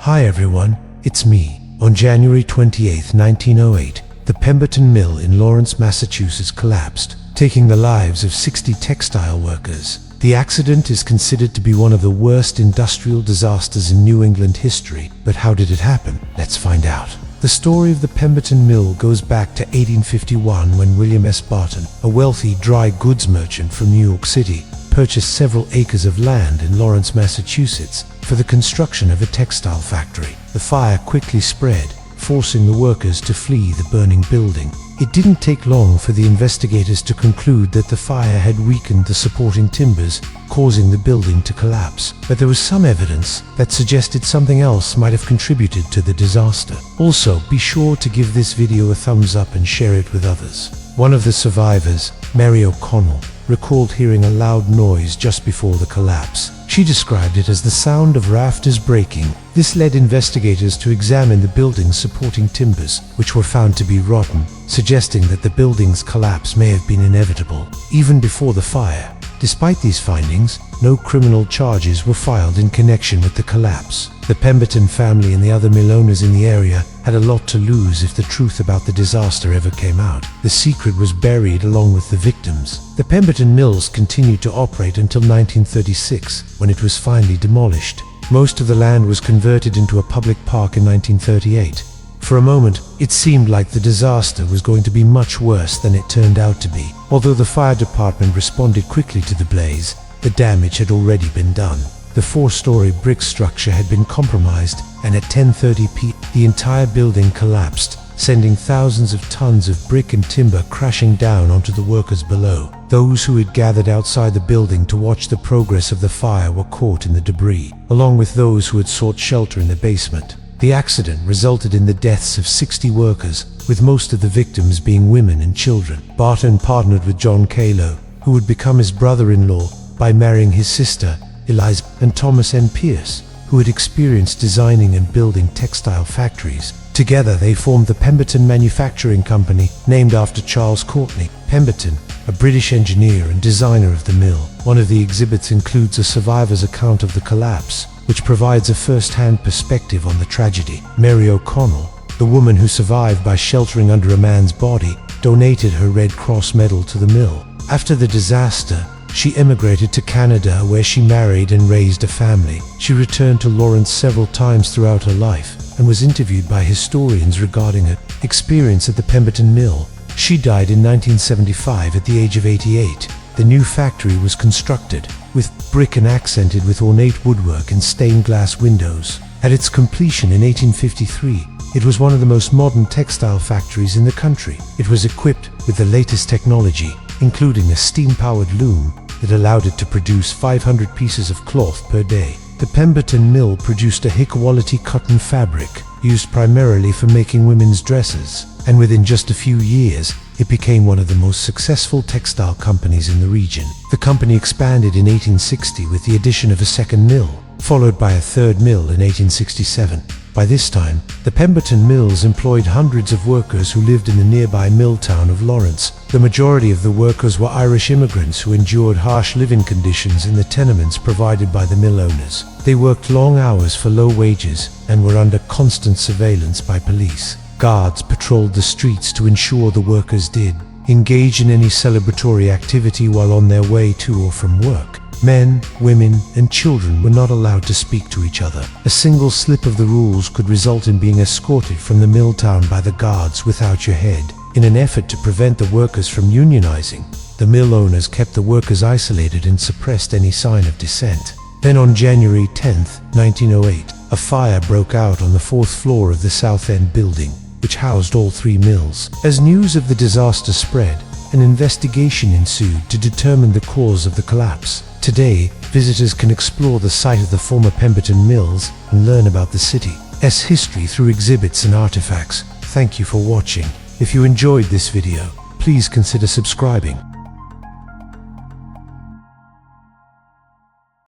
Hi everyone, it's me. On January 28, 1908, the Pemberton Mill in Lawrence, Massachusetts collapsed, taking the lives of 60 textile workers. The accident is considered to be one of the worst industrial disasters in New England history, but how did it happen? Let's find out. The story of the Pemberton Mill goes back to 1851 when William S. Barton, a wealthy dry goods merchant from New York City, purchased several acres of land in Lawrence, Massachusetts for the construction of a textile factory. The fire quickly spread, forcing the workers to flee the burning building. It didn't take long for the investigators to conclude that the fire had weakened the supporting timbers, causing the building to collapse. But there was some evidence that suggested something else might have contributed to the disaster. Also, be sure to give this video a thumbs up and share it with others. One of the survivors, Mary O'Connell, recalled hearing a loud noise just before the collapse. She described it as the sound of rafters breaking. This led investigators to examine the building's supporting timbers, which were found to be rotten, suggesting that the building's collapse may have been inevitable, even before the fire. Despite these findings, no criminal charges were filed in connection with the collapse. The Pemberton family and the other mill owners in the area had a lot to lose if the truth about the disaster ever came out. The secret was buried along with the victims. The Pemberton Mills continued to operate until 1936, when it was finally demolished. Most of the land was converted into a public park in 1938. For a moment, it seemed like the disaster was going to be much worse than it turned out to be. Although the fire department responded quickly to the blaze, the damage had already been done. The four-story brick structure had been compromised, and at 10:30 p.m. the entire building collapsed, sending thousands of tons of brick and timber crashing down onto the workers below. Those who had gathered outside the building to watch the progress of the fire were caught in the debris, along with those who had sought shelter in the basement. The accident resulted in the deaths of 60 workers, with most of the victims being women and children. Barton partnered with John Calo, who would become his brother-in-law, by marrying his sister, Eliza, and Thomas N. Pierce, who had experienced designing and building textile factories. Together they formed the Pemberton Manufacturing Company, named after Charles Courtney Pemberton, a British engineer and designer of the mill. One of the exhibits includes a survivor's account of the collapse, which provides a first-hand perspective on the tragedy. Mary O'Connell, the woman who survived by sheltering under a man's body, donated her Red Cross medal to the mill. After the disaster, she emigrated to Canada, where she married and raised a family. She returned to Lawrence several times throughout her life and was interviewed by historians regarding her experience at the Pemberton Mill. She died in 1975 at the age of 88. The new factory was constructed with brick and accented with ornate woodwork and stained glass windows. At its completion in 1853, it was one of the most modern textile factories in the country. It was equipped with the latest technology, including a steam-powered loom that allowed it to produce 500 pieces of cloth per day. The Pemberton Mill produced a high-quality cotton fabric used primarily for making women's dresses, and within just a few years, it became one of the most successful textile companies in the region. The company expanded in 1860 with the addition of a second mill, followed by a third mill in 1867. By this time, the Pemberton Mills employed hundreds of workers who lived in the nearby mill town of Lawrence. The majority of the workers were Irish immigrants who endured harsh living conditions in the tenements provided by the mill owners. They worked long hours for low wages and were under constant surveillance by police. Guards patrolled the streets to ensure the workers did engage in any celebratory activity while on their way to or from work. Men, women, and children were not allowed to speak to each other. A single slip of the rules could result in being escorted from the mill town by the guards without your head. In an effort to prevent the workers from unionizing, the mill owners kept the workers isolated and suppressed any sign of dissent. Then on January 10, 1908, a fire broke out on the fourth floor of the South End building, which housed all three mills. As news of the disaster spread, an investigation ensued to determine the cause of the collapse. Today, visitors can explore the site of the former Pemberton Mills and learn about the city's history through exhibits and artifacts. Thank you for watching. If you enjoyed this video, please consider subscribing.